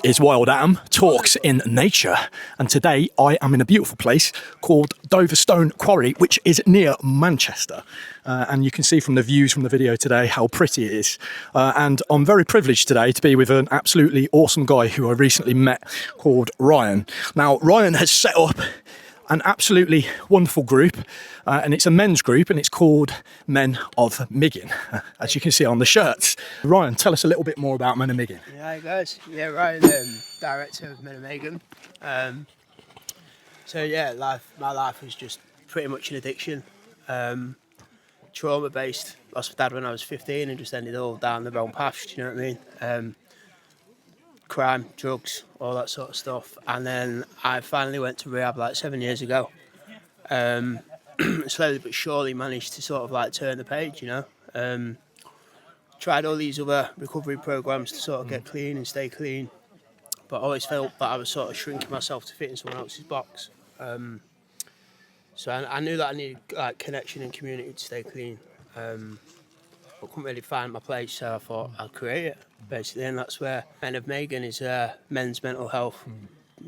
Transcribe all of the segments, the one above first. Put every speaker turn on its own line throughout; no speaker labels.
is Wild Adam Talks in Nature, and today I am in a beautiful place called Doverstone Quarry, which is near Manchester, and you can see from the views from the video today how pretty it is, and I'm very privileged today to be with an absolutely awesome guy who I recently met called Ryan. Now Ryan has set up an absolutely wonderful group, and it's a men's group, and it's called Men of Megin, as you can see on the shirts. Ryan, tell us a little bit more about Men of Megin.
Yeah, hi guys. Yeah, Ryan, director of Men of Megin. So yeah, my life was just pretty much an addiction, trauma-based. Lost my dad when I was 15 and just ended all down the wrong path. Do you know what I mean? Crime, drugs, all that sort of stuff, and then I finally went to rehab like 7 years ago. Slowly but surely managed to sort of like turn the page, you know. Tried all these other recovery programs to sort of get clean and stay clean, but always felt that I was sort of shrinking myself to fit in someone else's box. So I knew that I needed like connection and community to stay clean, but couldn't really find my place, so I thought I'd create it, basically, and that's where Men of Megin is men's mental health,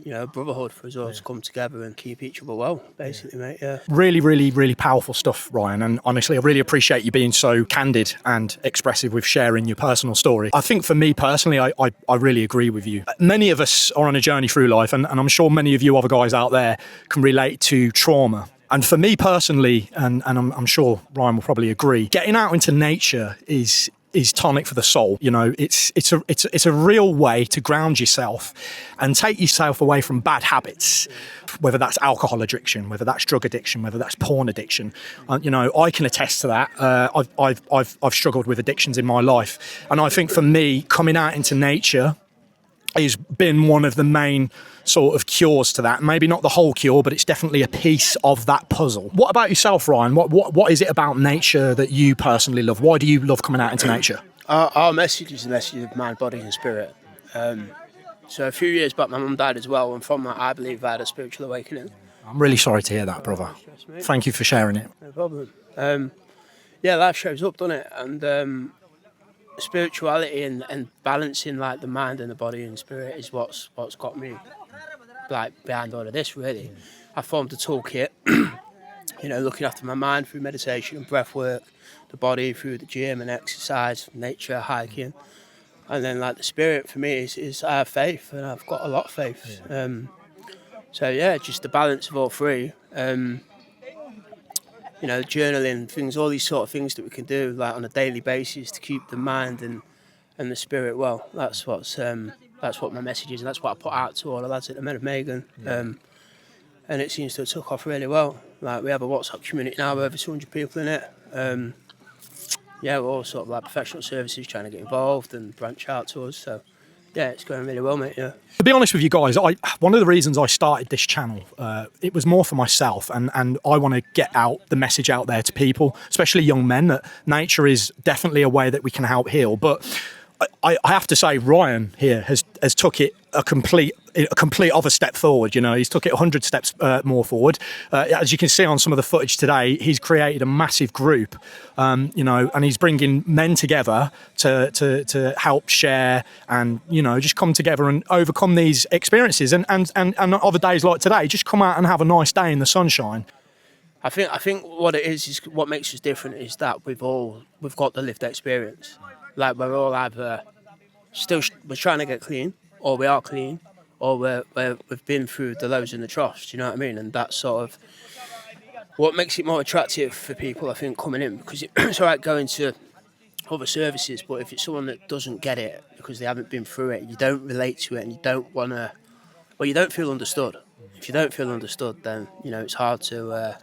you know, brotherhood for us all to come together and keep each other well, basically, mate, yeah.
Really, really, really powerful stuff, Ryan, and honestly, I really appreciate you being so candid and expressive with sharing your personal story. I think for me personally, I really agree with you. Many of us are on a journey through life, and I'm sure many of you other guys out there can relate to trauma. And for me personally, and I'm sure Ryan will probably agree, getting out into nature is tonic for the soul. You know, it's a real way to ground yourself and take yourself away from bad habits, whether that's alcohol addiction, whether that's drug addiction, whether that's porn addiction. You know, I can attest to that. I've struggled with addictions in my life, and I think for me, coming out into nature has been one of the main sort of cures to that. Maybe not the whole cure, but it's definitely a piece of that puzzle. What about yourself, Ryan? What is it about nature that you personally love? Why do you love coming out into nature?
Our message is the message of mind, body and spirit. So a few years back my mum died as well, and from that I believe I had a spiritual awakening.
I'm really sorry to hear that, brother. Thank you for sharing it.
No problem. Yeah, life shows up, doesn't it? And spirituality and balancing like the mind and the body and spirit is what's got me like behind all of this, really. I formed a toolkit, you know, looking after my mind through meditation and breath work, the body through the gym and exercise, nature, hiking, and then like the spirit for me is I have faith, and I've got a lot of faith. So yeah, just the balance of all three. You know, journaling, things, all these sort of things that we can do like on a daily basis to keep the mind and the spirit well. That's what my message is, and that's what I put out to all the lads at the Men of Megin. And it seems to have took off really well. Like we have a WhatsApp community now with over 200 people in it. Yeah, we're all sort of like professional services trying to get involved and branch out to us. So yeah, it's going really well, mate, yeah.
To be honest with you guys, one of the reasons I started this channel, it was more for myself, and I want to get out the message out there to people, especially young men, that nature is definitely a way that we can help heal. But I have to say, Ryan here has took it a complete other step forward. You know, he's took it 100 steps more forward. As you can see on some of the footage today, he's created a massive group, you know, and he's bringing men together to help share and, you know, just come together and overcome these experiences. And other days like today, just come out and have a nice day in the sunshine.
I think what it is what makes us different is that we've got the lived experience. Like we're all either we're trying to get clean, or we are clean, or we've been through the lows and the troughs. Do you know what I mean? And that's sort of what makes it more attractive for people, I think, coming in, because it's all right going to other services, but if it's someone that doesn't get it because they haven't been through it, you don't relate to it, and you don't want to, well, you don't feel understood. If you don't feel understood, then you know it's hard to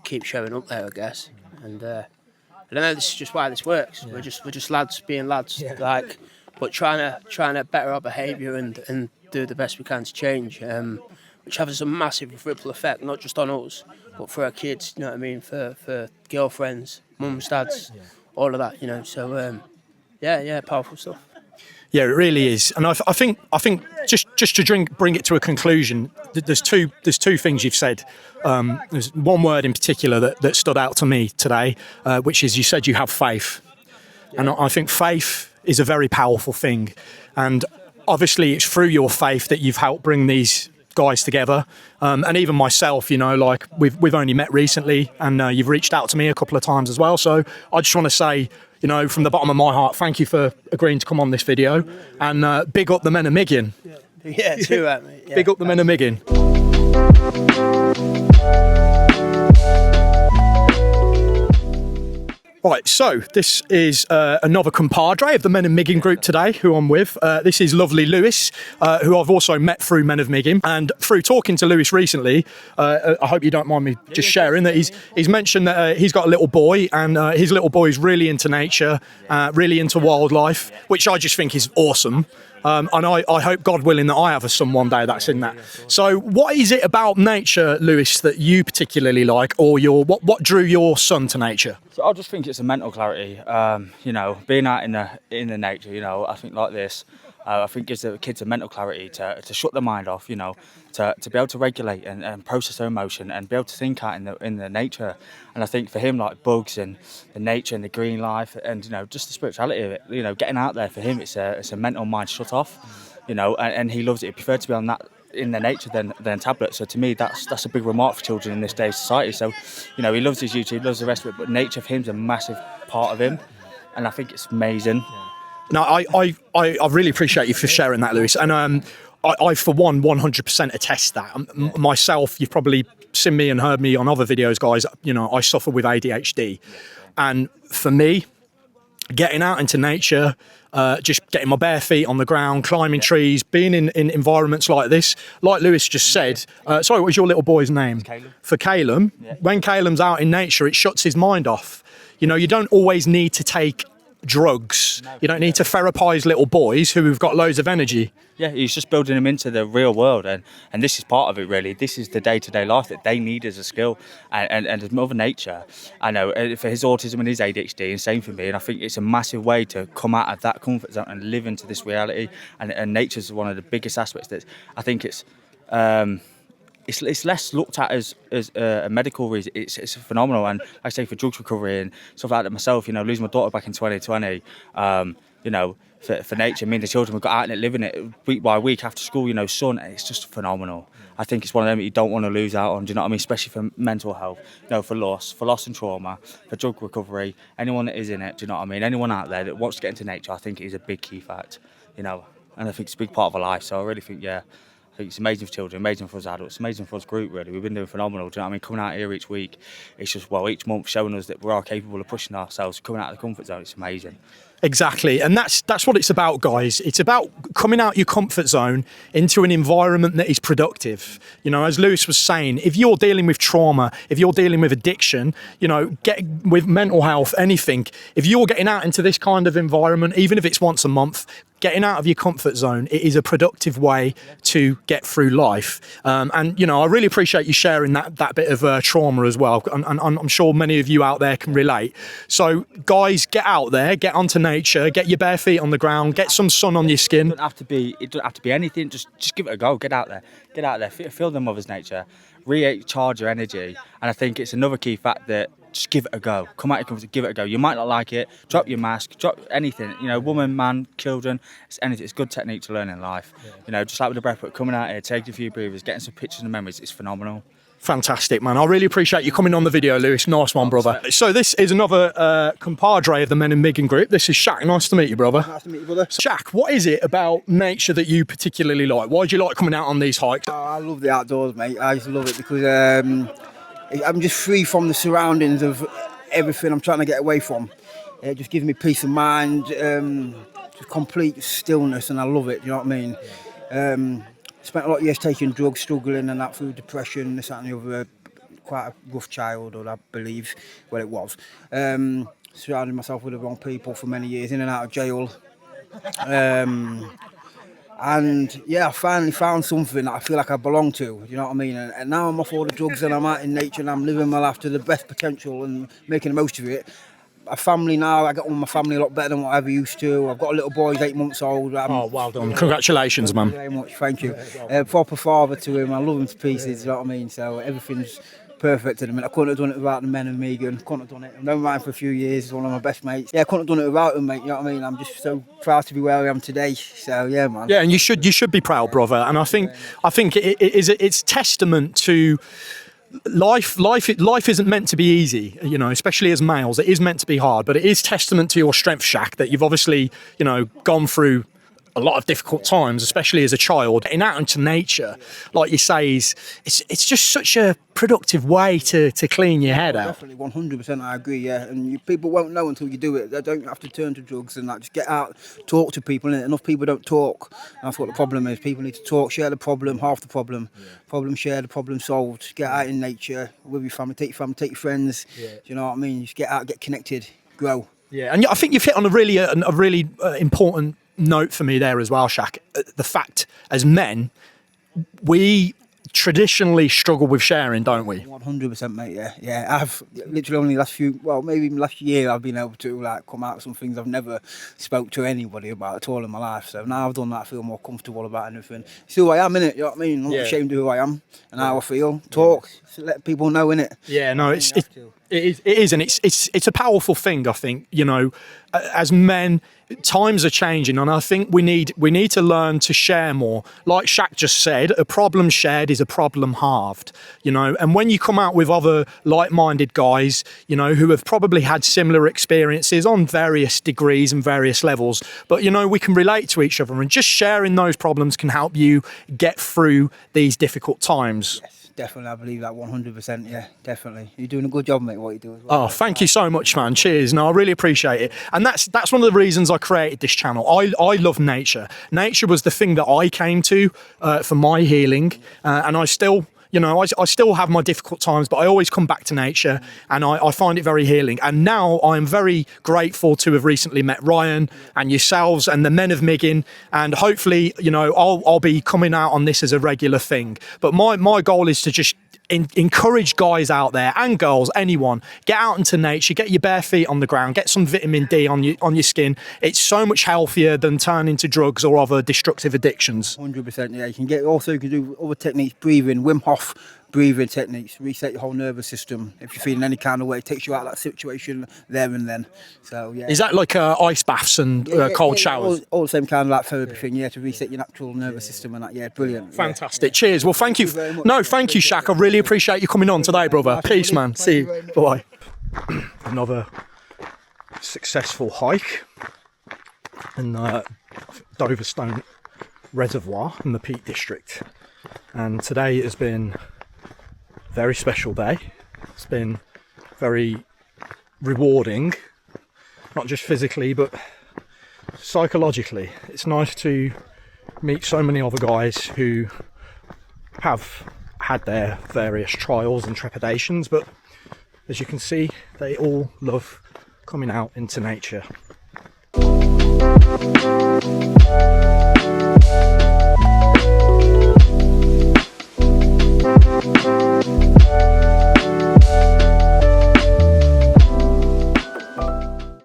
keep showing up there, I guess. And I don't know, this is just why this works. Yeah. We're just lads being lads, like, but trying to better our behaviour and do the best we can to change, which has a massive ripple effect, not just on us, but for our kids. You know what I mean? For girlfriends, mums, dads, all of that. You know, so powerful stuff.
Yeah, it really is, and I think just to bring it to a conclusion, there's two things you've said. There's one word in particular that stood out to me today, which is you said you have faith, and I think faith is a very powerful thing, and obviously it's through your faith that you've helped bring these guys together, and even myself, you know, like we've only met recently, and you've reached out to me a couple of times as well. So I just want to say, you know, from the bottom of my heart, thank you for agreeing to come on this video, and big up the Men of Megin.
Yeah, too right, mate. Yeah.
Big up the Men of Megin. Right, so this is another compadre of the Men of Megin group today, who I'm with. This is lovely Lewis, who I've also met through Men of Megin. And through talking to Lewis recently, I hope you don't mind me just sharing that he's mentioned that he's got a little boy, and his little boy is really into nature, really into wildlife, which I just think is awesome. And I hope, God willing, that I have a son one day that's in that. So what is it about nature, Lewis, that you particularly like, or what drew your son to nature?
So I just think it's a mental clarity. You know, being out in the nature, you know, I think like this, I think gives the kids a mental clarity to shut their mind off, you know, to be able to regulate and process their emotion and be able to think out in the nature. And I think for him, like bugs and the nature and the green life and, you know, just the spirituality of it, you know, getting out there for him, it's a mental mind shut off, you know, and he loves it. He prefers to be on that in the nature than tablets. So to me, that's a big remark for children in this day's society. So, you know, he loves his YouTube, loves the rest of it, but nature for him is a massive part of him, and I think it's amazing.
No, I really appreciate you for sharing that, Lewis. And I for one, 100% attest that. Myself, you've probably seen me and heard me on other videos, guys. You know, I suffer with ADHD. And for me, getting out into nature, just getting my bare feet on the ground, climbing trees, being in environments like this, like Lewis just said. Sorry, what was your little boy's name?
Caleb.
For Caleb, when Caleb's out in nature, it shuts his mind off. You know, you don't always need to take drugs. You don't need to therapize little boys who've got loads of energy.
Yeah, he's just building them into the real world, and this is part of it, really. This is the day-to-day life that they need as a skill, and as Mother Nature. I know for his autism and his ADHD, and same for me, and I think it's a massive way to come out of that comfort zone and live into this reality, and nature's one of the biggest aspects that I think it's less looked at as a medical reason. It's phenomenal, and like I say, for drugs recovery and stuff like that myself, you know, losing my daughter back in 2020, you know, for nature, me and the children, we got out in it, living it week by week after school, you know, sun, it's just phenomenal. I think it's one of them that you don't want to lose out on, do you know what I mean, especially for mental health, you know, for loss and trauma, for drug recovery, anyone that is in it, do you know what I mean, anyone out there that wants to get into nature, I think it is a big key fact, you know, and I think it's a big part of our life, so I really think, yeah, I think it's amazing for children, amazing for us adults, amazing for us group, really. We've been doing phenomenal, do you know what I mean? Coming out here each week, it's just, well, each month showing us that we are capable of pushing ourselves, coming out of the comfort zone, it's amazing.
Exactly, and that's what it's about, guys. It's about coming out your comfort zone into an environment that is productive. You know, as Lewis was saying, if you're dealing with trauma, if you're dealing with addiction, you know, with mental health, anything, if you're getting out into this kind of environment, even if it's once a month, getting out of your comfort zone, it is a productive way to get through life. And, you know, I really appreciate you sharing that bit of trauma as well. And I'm sure many of you out there can relate. So, guys, get out there, get onto nature, get your bare feet on the ground, get some sun on your skin.
It doesn't have to be anything, just give it a go, get out there, feel the mother's nature, recharge your energy. And I think it's another key fact that just give it a go. Come out your comfort, give it a go. You might not like it. Drop your mask. Drop anything. You know, woman, man, children. It's anything. It's good technique to learn in life. You know, just like with the breath work, coming out here, taking a few breathers, getting some pictures and memories. It's phenomenal.
Fantastic, man. I really appreciate you coming on the video, Lewis. Nice one, brother. So this is another compadre of the Men of Megin group. This is Shaq. Nice to meet you, brother.
Nice to meet you, brother.
Shaq, what is it about nature that you particularly like? Why do you like coming out on these hikes?
Oh, I love the outdoors, mate. I just love it because I'm just free from the surroundings of everything I'm trying to get away from. It just gives me peace of mind, just complete stillness, and I love it. You know what I mean? Spent a lot of years taking drugs, struggling, and that through depression, this, that, and the other. Quite a rough childhood, I believe. Well, it was. Surrounding myself with the wrong people for many years, in and out of jail. And yeah, I finally found something that I feel like I belong to, you know what I mean? And now I'm off all the drugs and I'm out in nature and I'm living my life to the best potential and making the most of it. A family now, I get on with my family a lot better than what I ever used to. I've got a little boy, he's 8 months old.
Oh, well done. Congratulations, man.
Thank you very much, thank you. Proper father to him, I love him to pieces, you know what I mean? So everything's perfect at the minute. I couldn't have done it without the Men of Megin. Couldn't have done it. I've known Ryan for a few years. He's one of my best mates. Yeah, I couldn't have done it without him, mate. You know what I mean? I'm just so proud to be where I am today. So yeah, man.
Yeah, and you should be proud, brother. And I think it's testament to life isn't meant to be easy, you know, especially as males. It is meant to be hard, but it is testament to your strength, Shaq, that you've obviously, you know, gone through a lot of difficult times, especially as a child. Getting out into nature, like you say, it's just such a productive way to clean your head out.
Definitely, 100%. I agree. Yeah, and people won't know until you do it. They don't have to turn to drugs and just get out, talk to people. And enough people don't talk. And that's what the problem is. People need to talk, share the problem, half the problem. Problem shared, the problem solved. Get out in nature with your family, take your friends. Do you know what I mean? Just get out, get connected, grow.
Yeah, and I think you've hit on a really important note for me there as well, Shaq. The fact, as men, we traditionally struggle with sharing, don't we?
100%, mate. Yeah. I've literally only last year I've been able to come out with some things I've never spoke to anybody about at all in my life. So now I've done that, I feel more comfortable about anything. It's who I am, innit? You know what I mean? I'm not ashamed of who I am and how I feel. Talk, let people know, innit?
Yeah, no, it is, and it's a powerful thing. I think, you know, as men, times are changing, and I think we need to learn to share more. Like Shaq just said, a problem shared is a problem halved. You know, and when you come out with other like-minded guys, you know, who have probably had similar experiences on various degrees and various levels, but you know, we can relate to each other, and just sharing those problems can help you get through these difficult times.
Yes. Definitely, I believe that 100%. Yeah, definitely. You're doing a good job, mate. What you do as well.
Oh, thank you so much, man. Cheers. No, I really appreciate it, and that's one of the reasons I created this channel. I love nature. Nature was the thing that I came to for my healing, and I still. You know, I still have my difficult times, but I always come back to nature, and I find it very healing. And now I am very grateful to have recently met Ryan and yourselves and the Men of Megin, and hopefully, you know, I'll be coming out on this as a regular thing. But my goal is to just encourage guys out there and girls, anyone, get out into nature, get your bare feet on the ground, get some vitamin D on your skin. It's so much healthier than turning to drugs or other destructive addictions.
100%. Yeah, you can do other techniques, breathing, Wim Hof breathing techniques, reset your whole nervous system. If you're feeling any kind of way, it takes you out of that situation there and then. So yeah.
Is that like ice baths and cold showers?
All the same kind of therapy thing, yeah, to reset your natural nervous system and that. Yeah, brilliant.
Fantastic. Cheers. Well, thank you. Thank you, Shaq. I really appreciate you coming on today, brother. Peace, man. See you. Bye. Another successful hike in Doverstone Reservoir in the Peak District, and today has been a very special day. It's been very rewarding, not just physically but psychologically. It's nice to meet so many other guys who have had their various trials and trepidations, but as you can see, they all love coming out into nature.